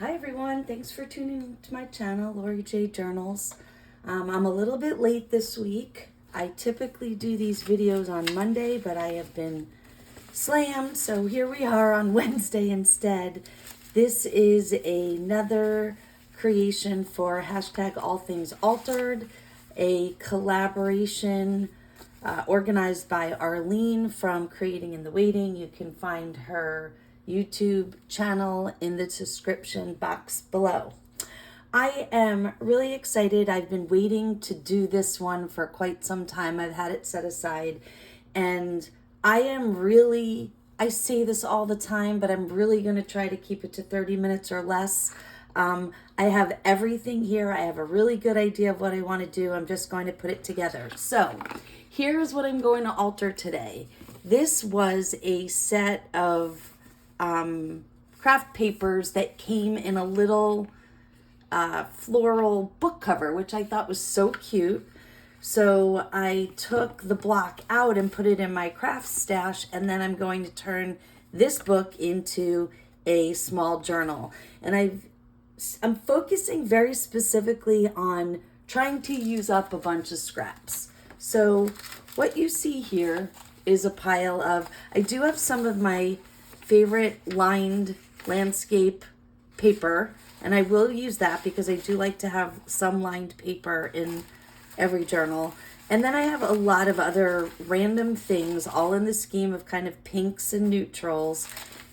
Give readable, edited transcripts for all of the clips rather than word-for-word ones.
Hi everyone, thanks for tuning to my channel, Lori J Journals. I'm a little bit late this week. I typically do these videos on Monday, but I have been slammed, so here we are on Wednesday instead. This is another creation for hashtag All Things Altered, a collaboration organized by Arlene from Creating in the Waiting. You can find her YouTube channel in the description box below. I am really excited. I've been waiting to do this one for quite some time. I've had it set aside, and I say this all the time, but I'm really going to try to keep it to 30 minutes or less. I have everything here. I have a really good idea of what I want to do. I'm just going to put it together. So here's what I'm going to alter today. This was a set of craft papers that came in a little floral book cover, which I thought was so cute. So I took the block out and put it in my craft stash, and then I'm going to turn this book into a small journal. And I'm focusing very specifically on trying to use up a bunch of scraps. So what you see here is a pile of, I do have some of my favorite lined landscape paper, and I will use that because I do like to have some lined paper in every journal. And then I have a lot of other random things, all in the scheme of kind of pinks and neutrals,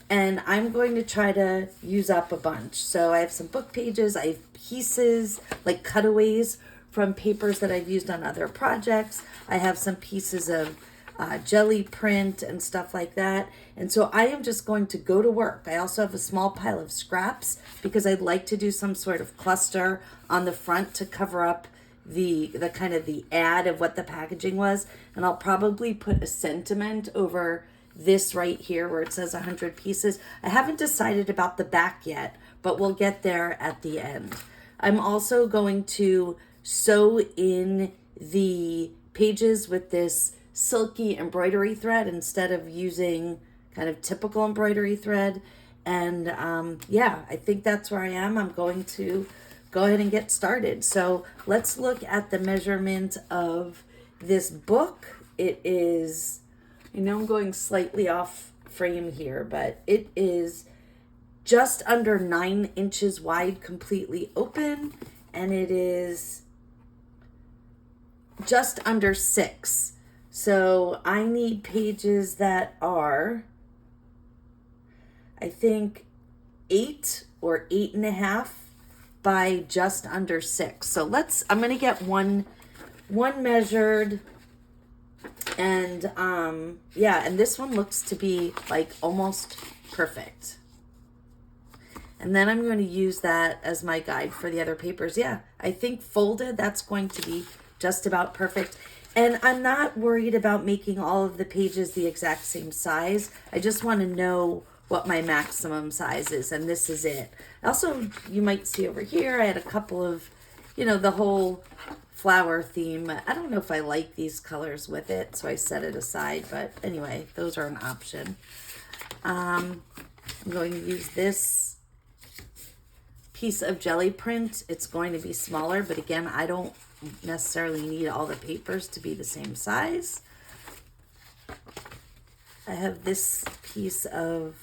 and I'm going to try to use up a bunch. So I have some book pages, I have pieces like cutaways from papers that I've used on other projects. I have some pieces of jelly print and stuff like that. And so I am just going to go to work. I also have a small pile of scraps because I'd like to do some sort of cluster on the front to cover up the kind of the ad of what the packaging was. And I'll probably put a sentiment over this right here where it says 100 pieces. I haven't decided about the back yet, but we'll get there at the end. I'm also going to sew in the pages with this silky embroidery thread instead of using kind of typical embroidery thread. And yeah, I think that's where I am. I'm going to go ahead and get started. So let's look at the measurement of this book. It is, I know I'm going slightly off frame here, but it is just under 9 inches wide, completely open, and it is just under 6. So I need pages that are, I think, 8 or 8.5 by just under 6. So I'm going to get one measured, and yeah, and this one looks to be like almost perfect. And then I'm going to use that as my guide for the other papers. Yeah, I think folded, that's going to be just about perfect. And I'm not worried about making all of the pages the exact same size. I just want to know what my maximum size is, and this is it. Also, you might see over here, I had a couple of, the whole flower theme. I don't know if I like these colors with it, so I set it aside, but anyway, those are an option. I'm going to use this piece of jelly print. It's going to be smaller, but again, I don't necessarily need all the papers to be the same size. I have this piece of,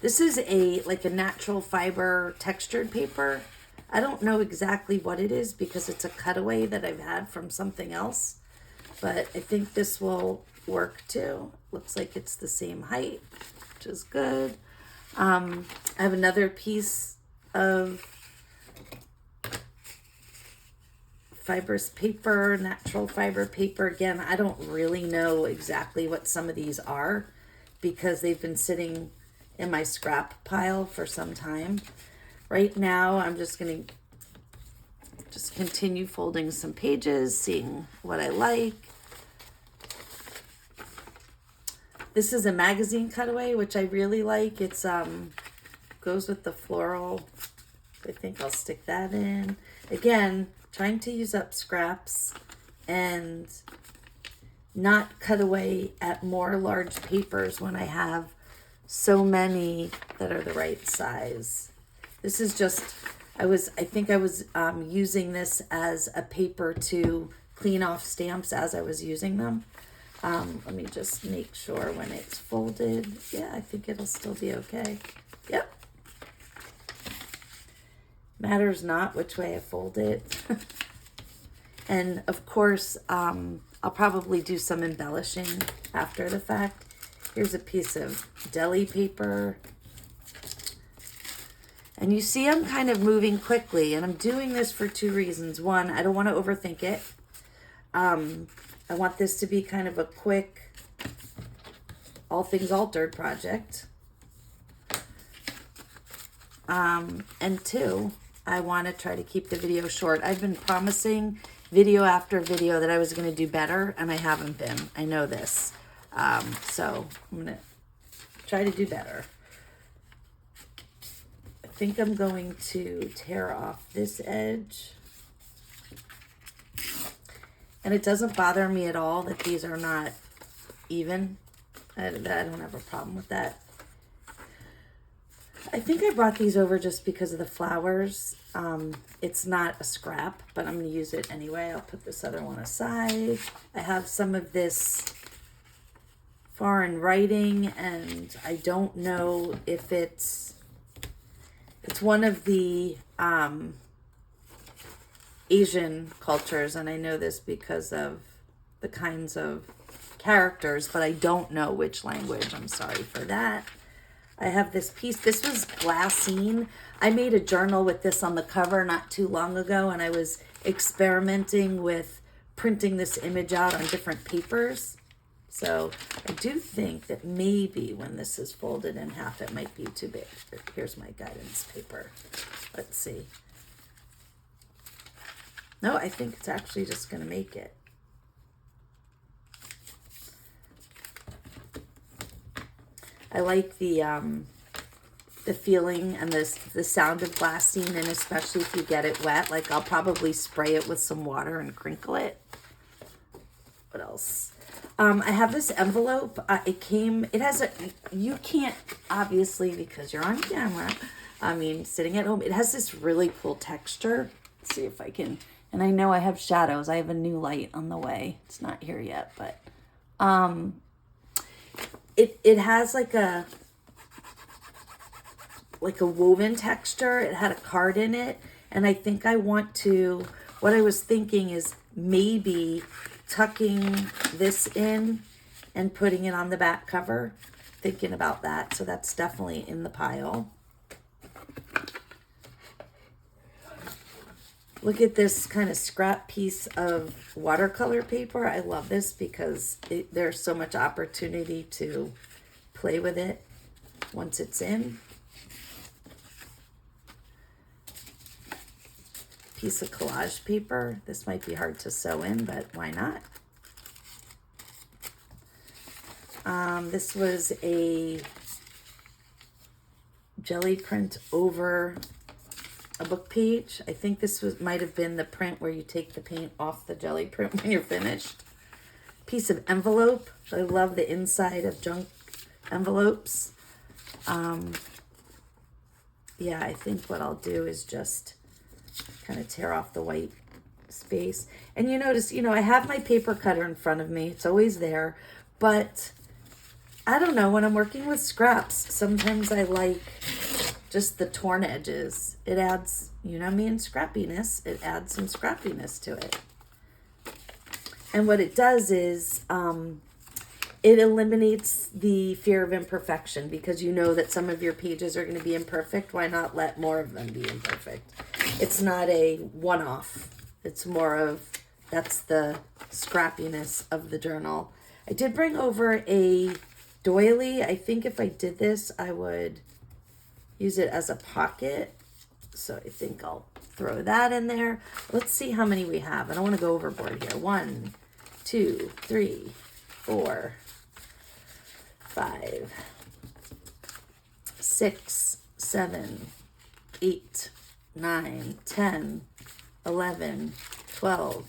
this is like a natural fiber textured paper. I don't know exactly what it is because it's a cutaway that I've had from something else, but I think this will work too. Looks like it's the same height, which is good. I have another piece of fibrous paper, natural fiber paper. Again, I don't really know exactly what some of these are because they've been sitting in my scrap pile for some time. Right now, I'm just going to just continue folding some pages, seeing what I like. This is a magazine cutaway, which I really like. It's goes with the floral. I think I'll stick that in. Again, trying to use up scraps and not cut away at more large papers when I have so many that are the right size. This is just, I think I was using this as a paper to clean off stamps as I was using them. Let me just make sure when it's folded. Yeah, I think it'll still be okay. Yep. Matters not which way I fold it. And of course, I'll probably do some embellishing after the fact. Here's a piece of deli paper. And you see I'm kind of moving quickly, and I'm doing this for two reasons. One, I don't want to overthink it. I want this to be kind of a quick, all things altered project. And two, I want to try to keep the video short. I've been promising video after video that I was going to do better, and I haven't been. I know this. So I'm going to try to do better. I think I'm going to tear off this edge. And it doesn't bother me at all that these are not even. I don't have a problem with that. I think I brought these over just because of the flowers. It's not a scrap, but I'm going to use it anyway. I'll put this other one aside. I have some of this foreign writing, and I don't know if it's one of the Asian cultures, and I know this because of the kinds of characters, but I don't know which language. I'm sorry for that. I have this piece. This was glassine. I made a journal with this on the cover not too long ago, and I was experimenting with printing this image out on different papers. So I do think that maybe when this is folded in half, it might be too big. Here's my guidance paper. Let's see. No, I think it's actually just going to make it. I like the feeling and the sound of glassine, and especially if you get it wet. Like, I'll probably spray it with some water and crinkle it. What else? I have this envelope. It has you can't, obviously, because you're on camera, sitting at home, it has this really cool texture. Let's see if I can, and I know I have shadows. I have a new light on the way. It's not here yet, but, it has like a woven texture. It had a card in it, and I think what I was thinking is maybe tucking this in and putting it on the back cover. Thinking about that, so that's definitely in the pile. Look at this kind of scrap piece of watercolor paper. I love this because there's so much opportunity to play with it once it's in. Piece of collage paper. This might be hard to sew in, but why not? This was a jelly print over a book page. I think this might have been the print where you take the paint off the jelly print when you're finished. Piece of envelope. I love the inside of junk envelopes. Yeah, I think what I'll do is just kind of tear off the white space. And you notice, I have my paper cutter in front of me. It's always there. But I don't know, when I'm working with scraps, sometimes I like just the torn edges. It adds, scrappiness. It adds some scrappiness to it. And what it does is it eliminates the fear of imperfection, because you know that some of your pages are going to be imperfect. Why not let more of them be imperfect? It's not a one-off. It's more of, that's the scrappiness of the journal. I did bring over a doily. I think if I did this, I would use it as a pocket. So I think I'll throw that in there. Let's see how many we have. I don't want to go overboard here. 1, 2, 3, 4, 5, 6, 7, 8, 9, 10, 11, 12,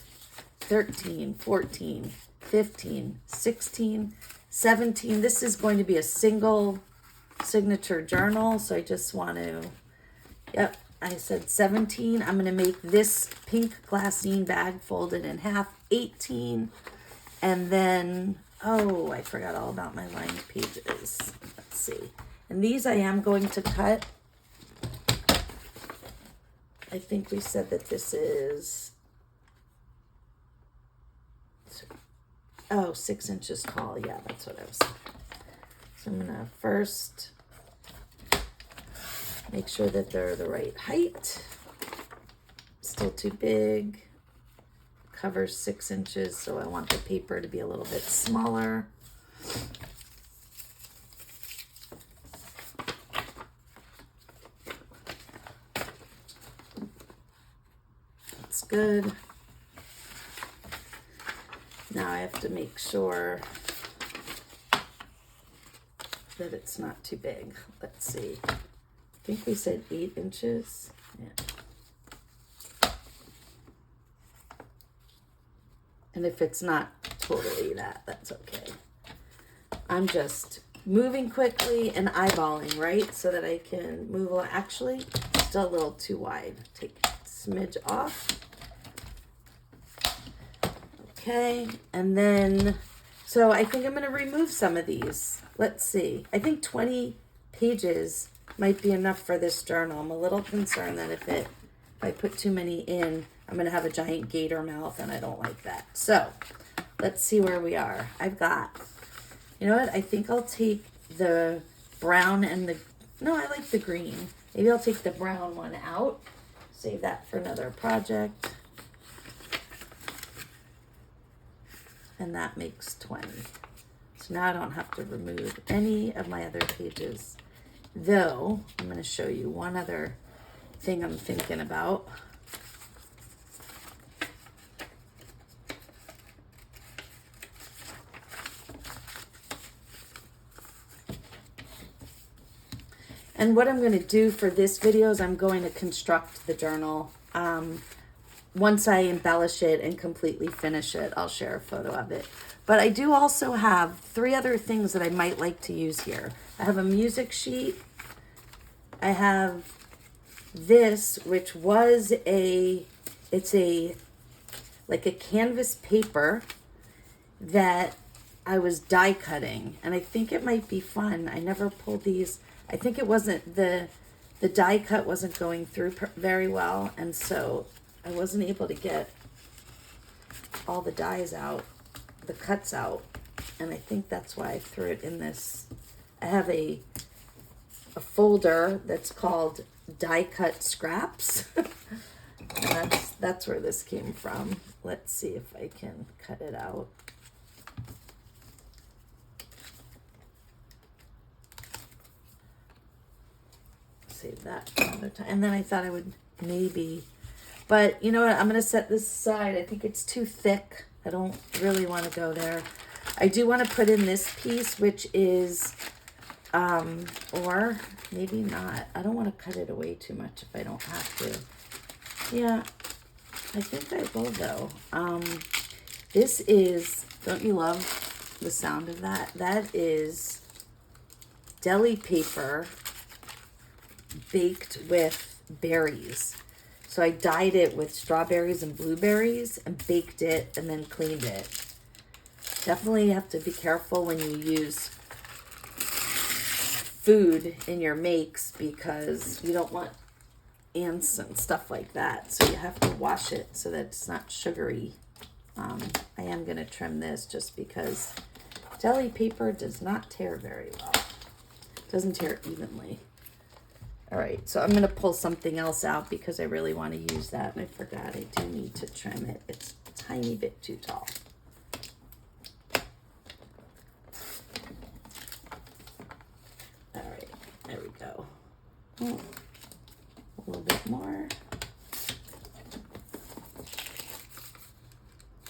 13, 14, 15, 16, 17. This is going to be a single signature journal, so I just want to Yep, I said 17. I'm going to make this pink glassine bag folded in half, 18. And then, oh, I forgot all about my lined pages. Let's see. And these I am going to cut. I think we said that this is, 6 inches tall. Yeah, that's what I was saying. So I'm going to first make sure that they're the right height. Still too big. Covers 6 inches, so I want the paper to be a little bit smaller. That's good. Now I have to make sure that it's not too big. Let's see. I think we said 8 inches. Yeah. And if it's not totally that, that's okay. I'm just moving quickly and eyeballing, right? So that I can move. Actually, still a little too wide. Take a smidge off. Okay, and then, so I think I'm going to remove some of these. Let's see. I think 20 pages might be enough for this journal. I'm a little concerned that if I put too many in, I'm going to have a giant gator mouth, and I don't like that. So, let's see where we are. I've got, you know what? I think I'll take the brown and no, I like the green. Maybe I'll take the brown one out. Save that for another project. And that makes 20. So now I don't have to remove any of my other pages. Though, I'm going to show you one other thing I'm thinking about. And what I'm going to do for this video is I'm going to construct the journal. Once I embellish it and completely finish it, I'll share a photo of it. But I do also have 3 other things that I might like to use here. I have a music sheet. I have this, which was it's like a canvas paper that I was die cutting. And I think it might be fun. I never pulled these. I think it wasn't, the die cut wasn't going through very well. And so I wasn't able to get all the dies out, the cuts out, and I think that's why I threw it in this. I have a folder that's called die cut scraps. And that's where this came from. Let's see if I can cut it out. Save that for another time. And then I thought I would maybe, but you know what? I'm going to set this aside. I think it's too thick. I don't really want to go there. I do want to put in this piece, which is, or maybe not. I don't want to cut it away too much if I don't have to. Yeah, I think I will though. This is, don't you love the sound of that? That is deli paper baked with berries. So I dyed it with strawberries and blueberries and baked it and then cleaned it. Definitely have to be careful when you use food in your makes because you don't want ants and stuff like that. So you have to wash it so that it's not sugary. I am going to trim this just because deli paper does not tear very well. It doesn't tear evenly. All right, so I'm going to pull something else out because I really want to use that. And I forgot I do need to trim it. It's a tiny bit too tall. All right, there we go. Oh, a little bit more.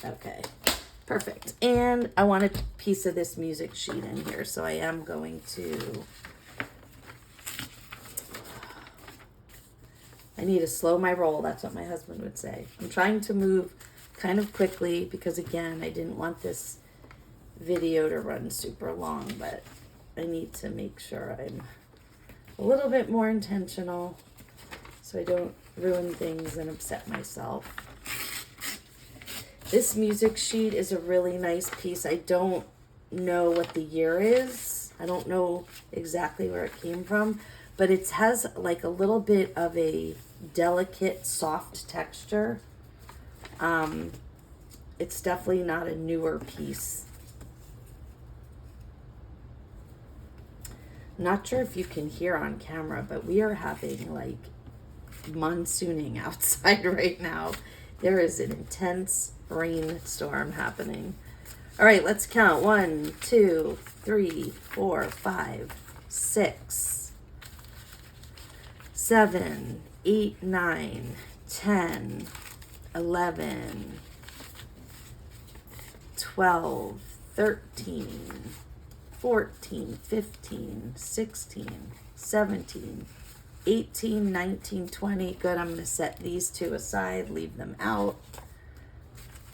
Okay, perfect. And I want a piece of this music sheet in here, so I am going to... I need to slow my roll. That's what my husband would say. I'm trying to move kind of quickly because, again, I didn't want this video to run super long, but I need to make sure I'm a little bit more intentional. so I don't ruin things and upset myself. This music sheet is a really nice piece. I don't know what the year is. I don't know exactly where it came from, but it has like a little bit of a delicate, soft texture. It's definitely not a newer piece. Not sure if you can hear on camera, but we are having like monsooning outside right now. There is an intense rainstorm happening. All right, let's count. 1, 2, 3, 4, 5, 6, 7, 8, 9, 10, 11, 12, 13, 14, 15, 16, 17, 18, 19, 20. Good, I'm going to set these two aside, leave them out.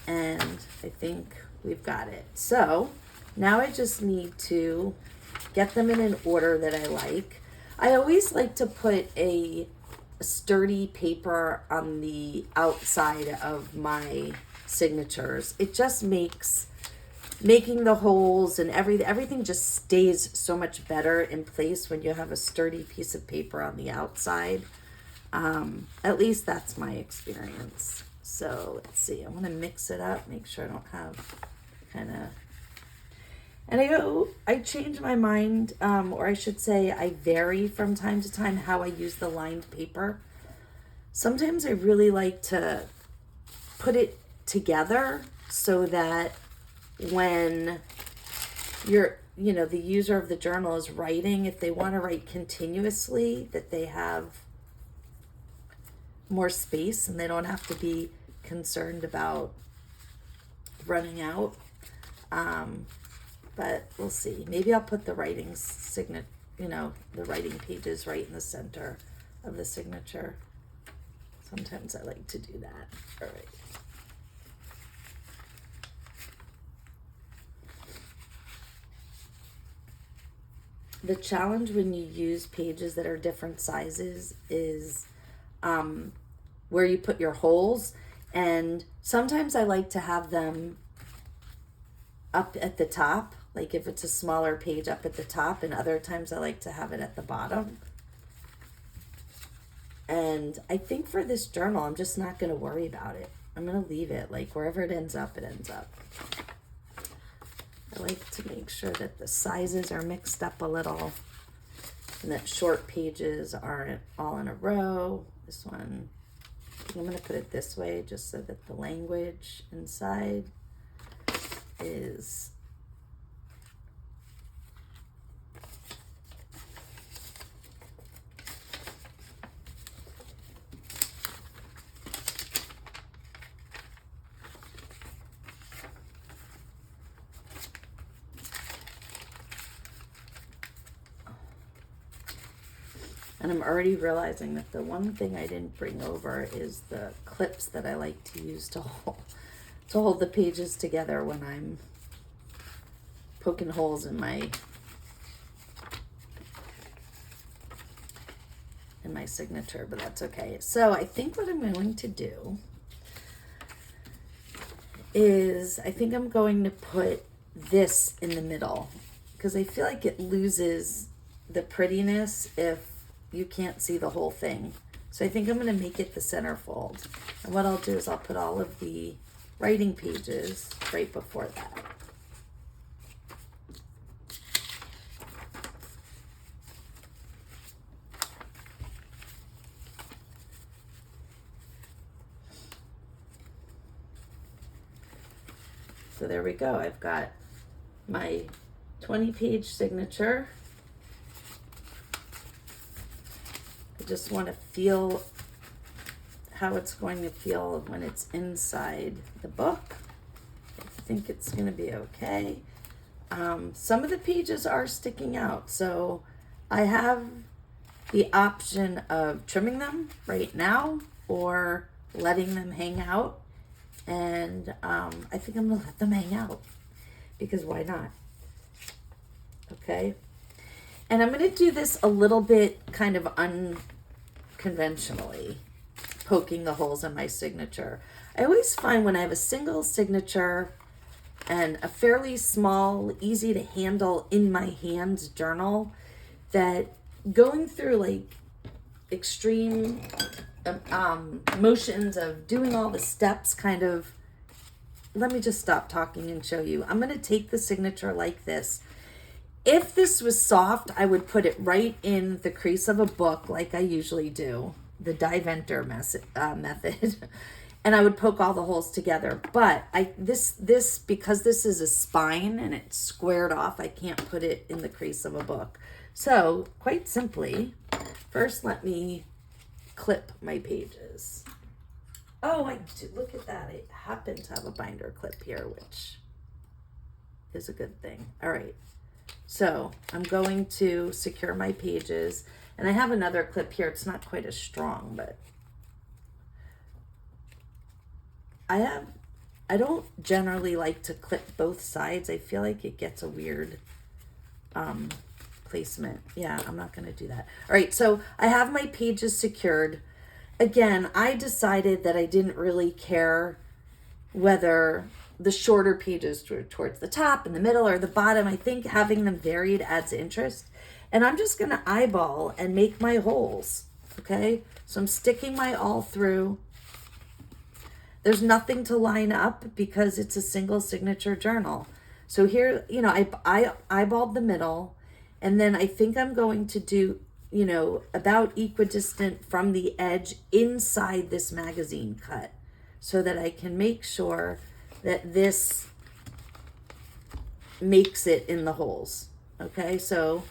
And I think we've got it. So now I just need to get them in an order that I like. I always like to put a sturdy paper on the outside of my signatures. It just makes making the holes and everything just stays so much better in place when you have a sturdy piece of paper on the outside. At least that's my experience. So let's see, I want to mix it up, make sure I don't have kind of, and I change my mind, or I should say I vary from time to time how I use the lined paper. Sometimes I really like to put it together so that when the user of the journal is writing, if they want to write continuously, that they have more space and they don't have to be concerned about running out. But we'll see. Maybe I'll put the writing the writing pages right in the center of the signature. Sometimes I like to do that. All right. The challenge when you use pages that are different sizes is where you put your holes. And sometimes I like to have them up at the top, like if it's a smaller page up at the top, and other times I like to have it at the bottom. And I think for this journal, I'm just not going to worry about it. I'm going to leave it, like wherever it ends up, it ends up. I like to make sure that the sizes are mixed up a little and that short pages aren't all in a row. This one, I'm going to put it this way just so that the language inside is and I'm already realizing that the one thing I didn't bring over is the clips that I like to use to hold the pages together when I'm poking holes in my signature, but that's okay. So I think what I'm going to do is I think I'm going to put this in the middle because I feel like it loses the prettiness if you can't see the whole thing. So I think I'm going to make it the centerfold. And what I'll do is I'll put all of the writing pages right before that. So there we go. I've got my 20-page signature. I just want to feel how it's going to feel when it's inside the book. I think it's going to be okay. Some of the pages are sticking out, so I have the option of trimming them right now or letting them hang out. And I think I'm going to let them hang out because why not? Okay. And I'm going to do this a little bit kind of unconventional unconventionally, poking the holes in my signature. I always find when I have a single signature and a fairly small, easy to handle in my hands journal, that going through like extreme motions of doing all the steps kind of, let me just stop talking and show you. I'm going to take the signature like this. If this was soft, I would put it right in the crease of a book like I usually do, the die-venter method. And I would poke all the holes together. But this because this is a spine and it's squared off, I can't put it in the crease of a book. So quite simply, first let me clip my pages. Oh, I do, look at that. I happen to have a binder clip here, which is a good thing. All right. So I'm going to secure my pages, and I have another clip here. It's not quite as strong, but I don't generally like to clip both sides. I feel like it gets a weird placement. Yeah, I'm not going to do that. All right, so I have my pages secured. Again, I decided that I didn't really care whether the shorter pages were towards the top and the middle or the bottom. I think having them varied adds interest. And I'm just going to eyeball and make my holes, okay? So I'm sticking my all through. There's nothing to line up because it's a single signature journal. So here, you know, I eyeballed the middle, and then I think I'm going to do, you know, about equidistant from the edge inside this magazine cut so that I can make sure that this makes it in the holes. Okay, so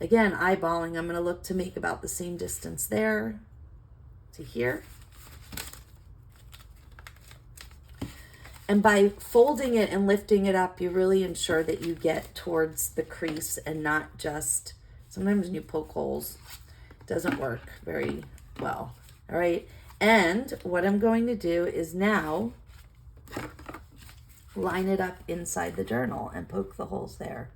again, eyeballing, I'm going to look to make about the same distance there to here. And by folding it and lifting it up, you really ensure that you get towards the crease and not just, sometimes when you poke holes, it doesn't work very well. All right. And what I'm going to do is now line it up inside the journal and poke the holes there.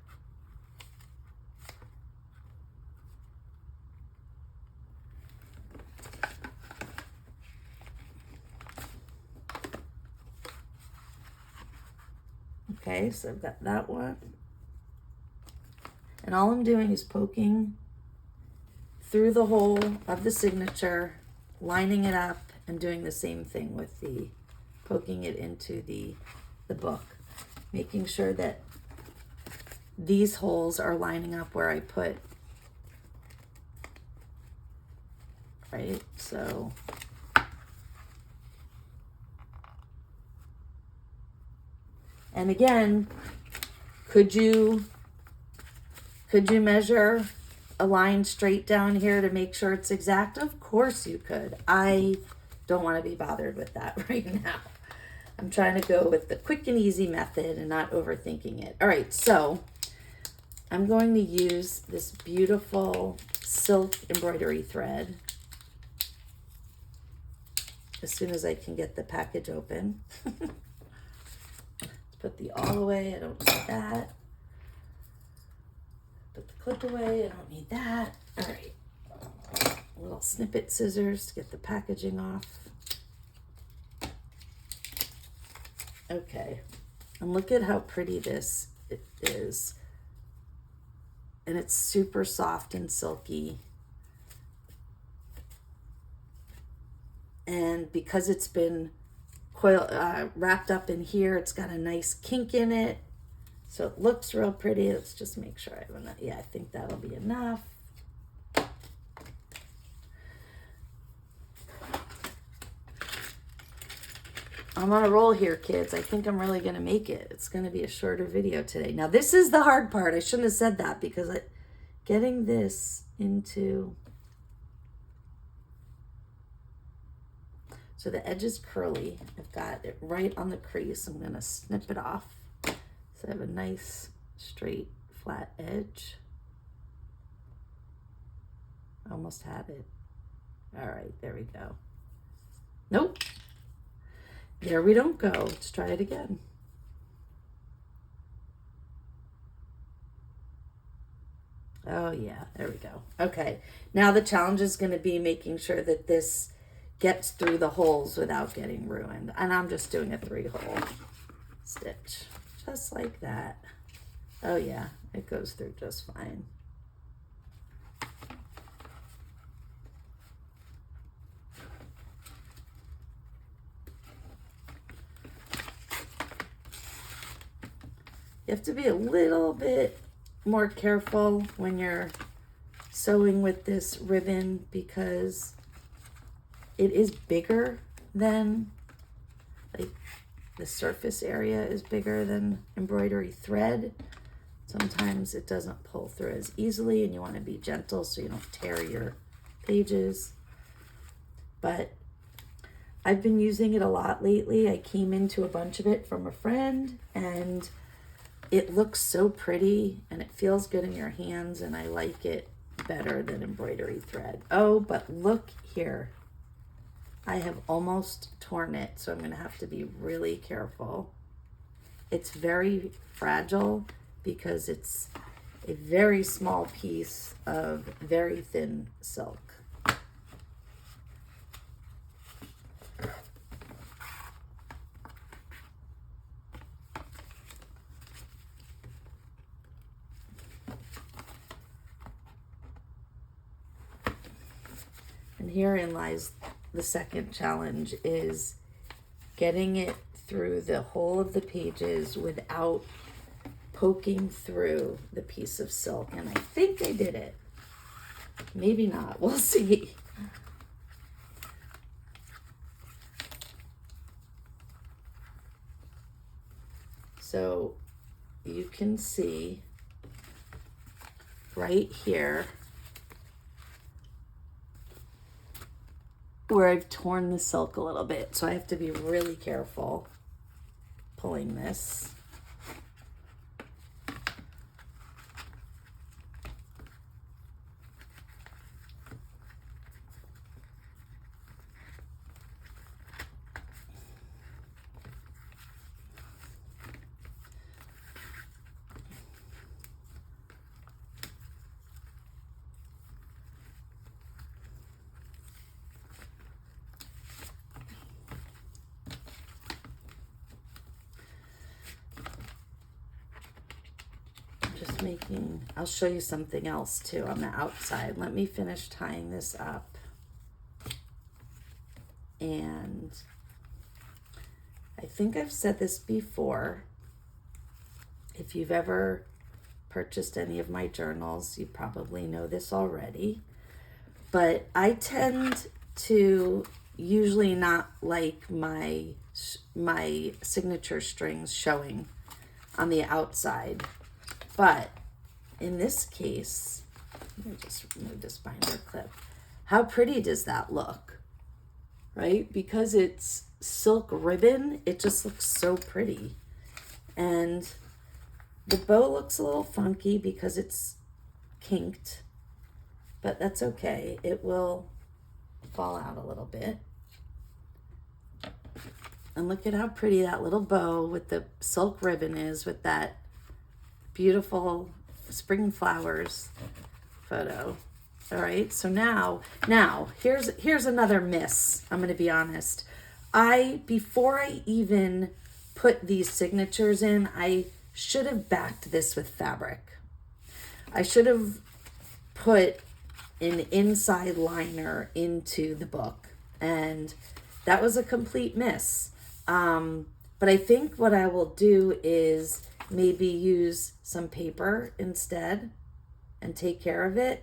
Okay, so I've got that one. And all I'm doing is poking through the hole of the signature, lining it up, and doing the same thing with the poking it into the book, making sure that these holes are lining up where I put, right? So and again, could you measure a line straight down here to make sure it's exact? Of course you could. I don't want to be bothered with that right now. I'm trying to go with the quick and easy method and not overthinking it. All right, so I'm going to use this beautiful silk embroidery thread as soon as I can get the package open. Put the all away, I don't need that. Put the clip away, I don't need that. All right, a little snippet scissors to get the packaging off. Okay, and look at how pretty this is. And it's super soft and silky. And because it's been wrapped up in here, it's got a nice kink in it, so it looks real pretty. Let's just make sure I have enough. Yeah, I think that'll be enough. I'm on a roll here, kids. I think I'm really gonna make it. It's gonna be a shorter video today. Now this is the hard part. I shouldn't have said that because getting this into, so the edge is curly. I've got it right on the crease. I'm gonna snip it off so I have a nice straight flat edge. Almost had it. All right, there we go. Nope. There we don't go. Let's try it again. Oh yeah, there we go. Okay, now the challenge is going to be making sure that this gets through the holes without getting ruined. And I'm just doing a 3-hole stitch, just like that. Oh yeah, it goes through just fine. You have to be a little bit more careful when you're sewing with this ribbon because it is bigger than, like, the surface area is bigger than embroidery thread. Sometimes it doesn't pull through as easily and you want to be gentle so you don't tear your pages. But I've been using it a lot lately. I came into a bunch of it from a friend and it looks so pretty and it feels good in your hands, and I like it better than embroidery thread. Oh, but look here. I have almost torn it, so I'm going to have to be really careful. It's very fragile because it's a very small piece of very thin silk. And herein lies the second challenge, is getting it through the whole of the pages without poking through the piece of silk. And I think I did it. Maybe not. We'll see. So you can see right here where I've torn the silk a little bit. So I have to be really careful pulling this. I'll show you something else too on the outside. Let me finish tying this up. And I think I've said this before. If you've ever purchased any of my journals, you probably know this already. But I tend to usually not like my signature strings showing on the outside. But in this case, let me just remove this binder clip. How pretty does that look, right? Because it's silk ribbon, it just looks so pretty. And the bow looks a little funky because it's kinked, but that's okay. It will fall out a little bit. And look at how pretty that little bow with the silk ribbon is with that beautiful spring flowers photo. All right, so now here's another miss. I'm going to be honest. Before I even put these signatures in, I should have backed this with fabric. I should have put an inside liner into the book, and that was a complete miss. But I think what I will do is maybe use some paper instead and take care of it.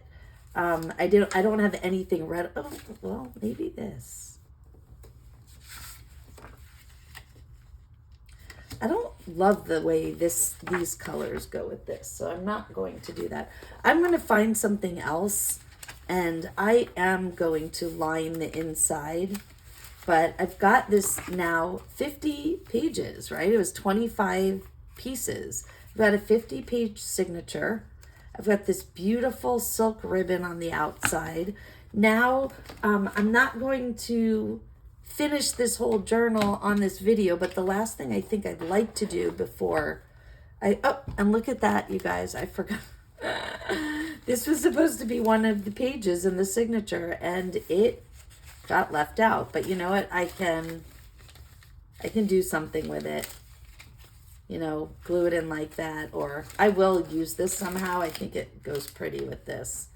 I don't have anything ready. Oh, well, maybe this. I don't love the way these colors go with this, so I'm not going to do that. I'm going to find something else, and I am going to line the inside. But I've got this now 50 pages, right? It was 25 pieces. I've got a 50-page signature. I've got this beautiful silk ribbon on the outside. Now, I'm not going to finish this whole journal on this video, but the last thing I think I'd like to do before and look at that, you guys, I forgot. This was supposed to be one of the pages in the signature, and it got left out. But you know what? I can do something with it. You know, glue it in like that, or I will use this somehow. I think it goes pretty with this.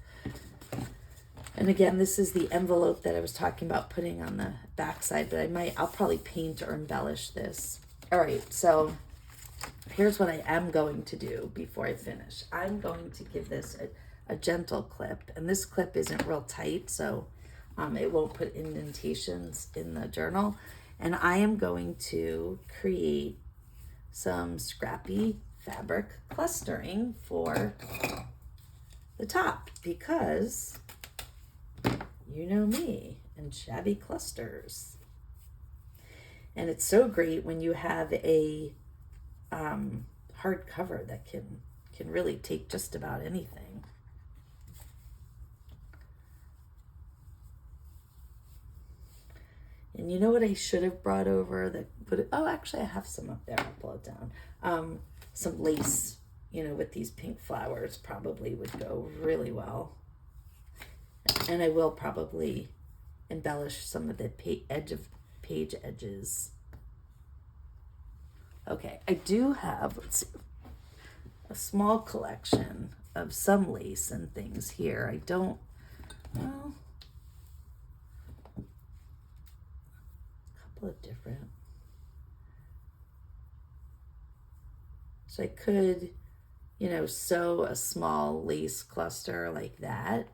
And again, this is the envelope that I was talking about putting on the back side, but I'll probably paint or embellish this. All right, so here's what I am going to do before I finish. I'm going to give this a gentle clip, and this clip isn't real tight, so it won't put indentations in the journal. And I am going to create some scrappy fabric clustering for the top, because you know me and shabby clusters. And it's so great when you have a hardcover that can really take just about anything. And you know what I should have brought over? Oh, actually, I have some up there. I'll pull it down. Some lace, you know, with these pink flowers probably would go really well. And I will probably embellish some of the page edges. Okay, I do have, let's see, a small collection of some lace and things here. I don't, well, a couple of different. So I could, you know, sew a small lace cluster like that.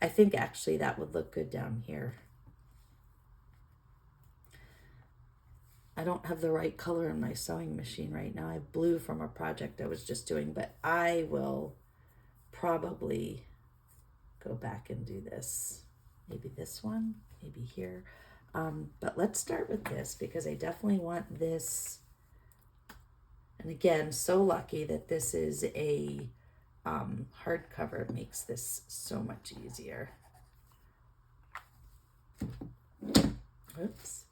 I think actually that would look good down here. I don't have the right color in my sewing machine right now. I have blue from a project I was just doing, but I will probably go back and do this. Maybe this one, maybe here. But let's start with this, because I definitely want this. And again, so lucky that this is a hardcover. It makes this so much easier. Oops.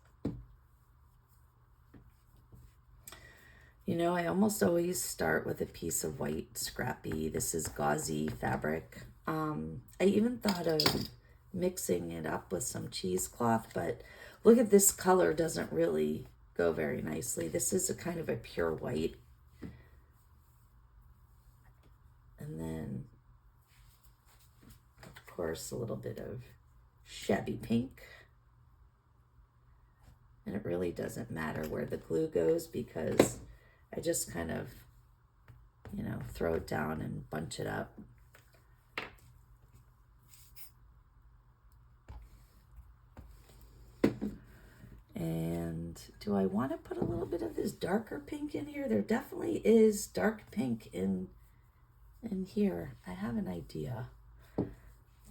You know, I almost always start with a piece of white scrappy. This is gauzy fabric. I even thought of mixing it up with some cheesecloth, but look at this color, doesn't really go very nicely. This is a kind of a pure white. And then, of course, a little bit of shabby pink. And it really doesn't matter where the glue goes, because I just kind of, you know, throw it down and bunch it up. And do I want to put a little bit of this darker pink in here? There definitely is dark pink in here. I have an idea.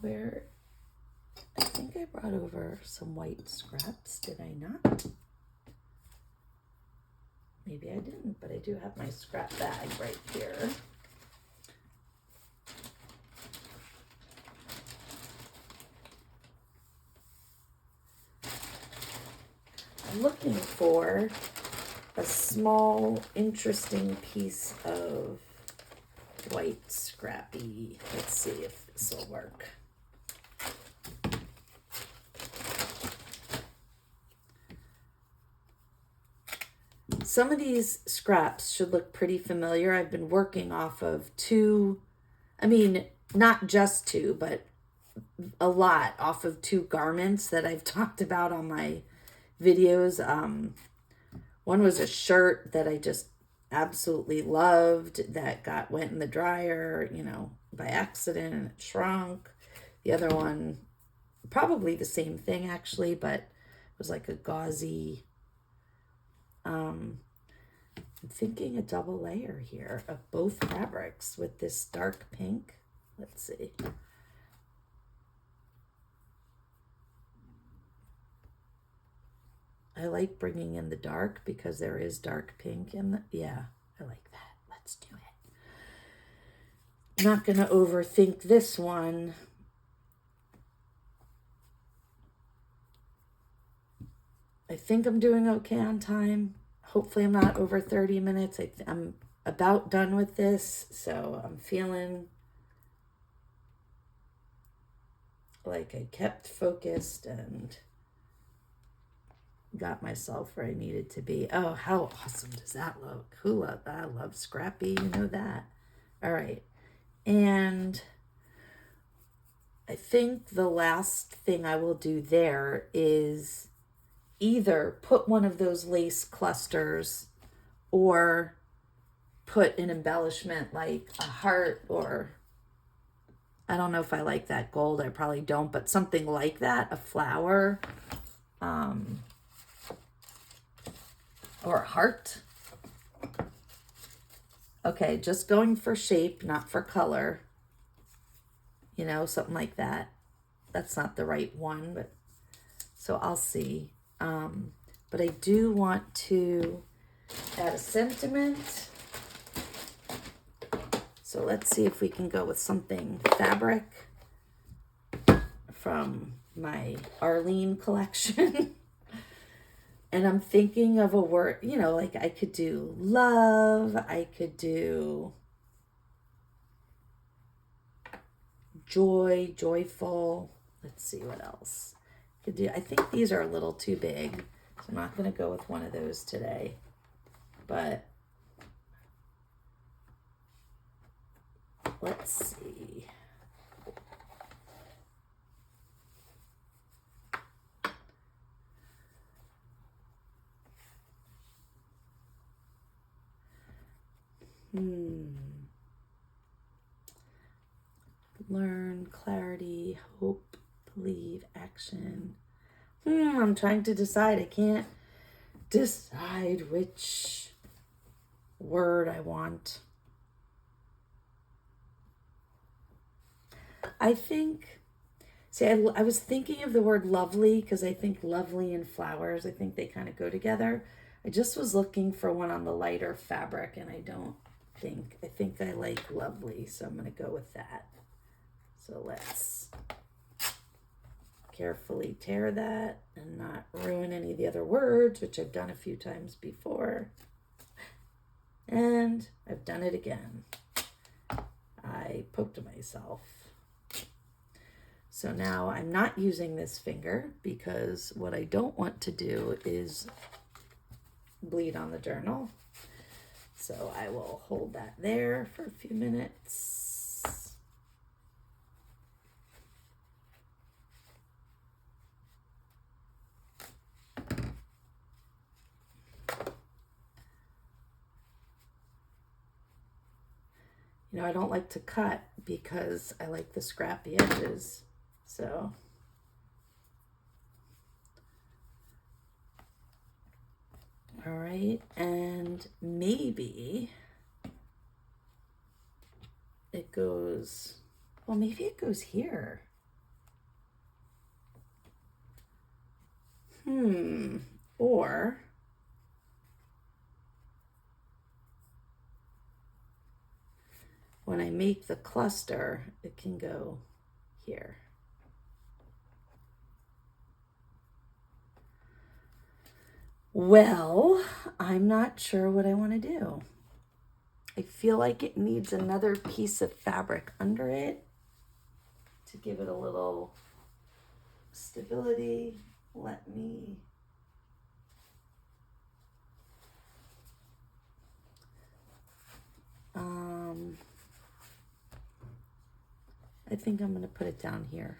Where, I think I brought over some white scraps, did I not? Maybe I didn't, but I do have my scrap bag right here. I'm looking for a small, interesting piece of white scrappy. Let's see if this will work. Some of these scraps should look pretty familiar. I've been working off of two, I mean, not just two, but a lot off of two garments that I've talked about on my videos. One was a shirt that I just absolutely loved that went in the dryer, you know, by accident, and it shrunk. The other one, probably the same thing actually, but it was like a gauzy, I'm thinking a double layer here of both fabrics with this dark pink. Let's see. I like bringing in the dark because there is dark pink in the, yeah, I like that. Let's do it. Not going to overthink this one. I think I'm doing okay on time. Hopefully I'm not over 30 minutes. I'm about done with this, so I'm feeling like I kept focused and got myself where I needed to be. Oh, how awesome does that look? I love Scrappy, you know that. All right. And I think the last thing I will do there is either put one of those lace clusters or put an embellishment like a heart, or I don't know if I like that gold. I probably don't, but something like that, a flower, or a heart. Okay, just going for shape, not for color. You know, something like that. That's not the right one, but so I'll see. But I do want to add a sentiment. So let's see if we can go with something fabric from my Arlene collection. And I'm thinking of a word, you know, like I could do love, I could do joy, joyful. Let's see what else I could do. I think these are a little too big, so I'm not going to go with one of those today. But let's see. Learn, clarity, hope, believe, action. I'm trying to decide. I can't decide which word I want. I think, see, I was thinking of the word lovely because I think lovely and flowers, I think they kind of go together. I just was looking for one on the lighter fabric, and I think I like lovely, so I'm going to go with that. So let's carefully tear that and not ruin any of the other words, which I've done a few times before. And I've done it again. I poked myself. So now I'm not using this finger because what I don't want to do is bleed on the journal. So I will hold that there for a few minutes. You know, I don't like to cut because I like the scrappy edges. So all right, and maybe it goes, well, maybe it goes here. Or when I make the cluster, it can go here. Well, I'm not sure what I want to do. I feel like it needs another piece of fabric under it to give it a little stability. Let me I think I'm going to put it down here.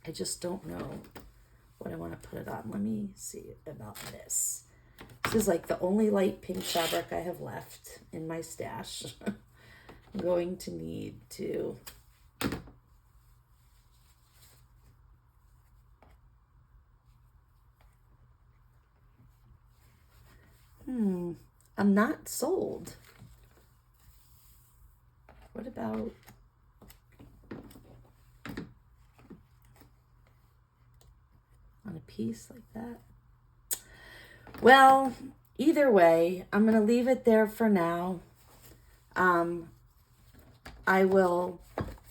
I just don't know what I want to put it on. Let me see about this. This is like the only light pink fabric I have left in my stash. I'm going to need to I'm not sold. What about on a piece like that? Well, either way, I'm going to leave it there for now. I will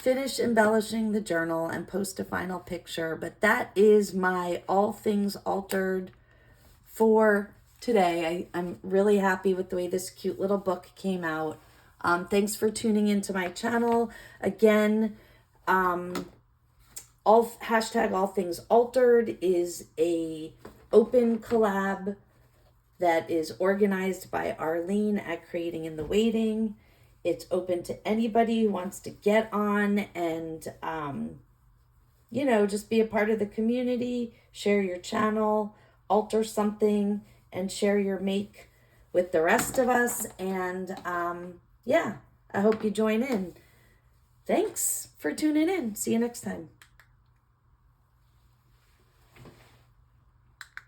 finish embellishing the journal and post a final picture, but that is my all things altered for today. I'm really happy with the way this cute little book came out. Thanks for tuning into my channel. Again, All Things Altered is a open collab that is organized by Arlene at Creating in the Waiting. It's open to anybody who wants to get on and, just be a part of the community, share your channel, alter something, and share your make with the rest of us. And I hope you join in. Thanks for tuning in. See you next time.